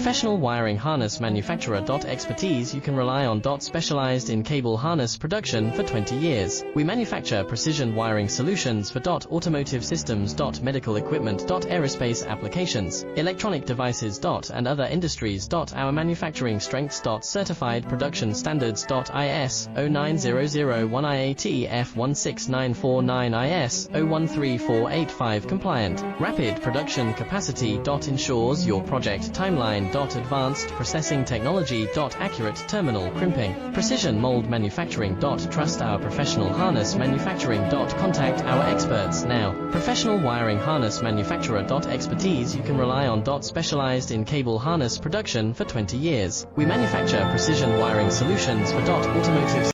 Professional wiring harness manufacturer. Expertise. You can rely on. Specialized in cable harness production for 20 years. We manufacture precision wiring solutions for. Automotive systems. Medical equipment. Aerospace applications, electronic devices. And other industries. Our manufacturing strengths. Certified production standards. IS 09001 IATF 16949 IS 013485 compliant. Rapid production capacity. Ensures your project timeline. Advanced processing technology. Accurate terminal crimping. Precision mold manufacturing. Trust our professional harness manufacturing. Contact our experts now. Professional wiring harness manufacturer. Expertise. You can rely on. Specialized in cable harness production for 20 years. We manufacture precision wiring solutions for. Automotive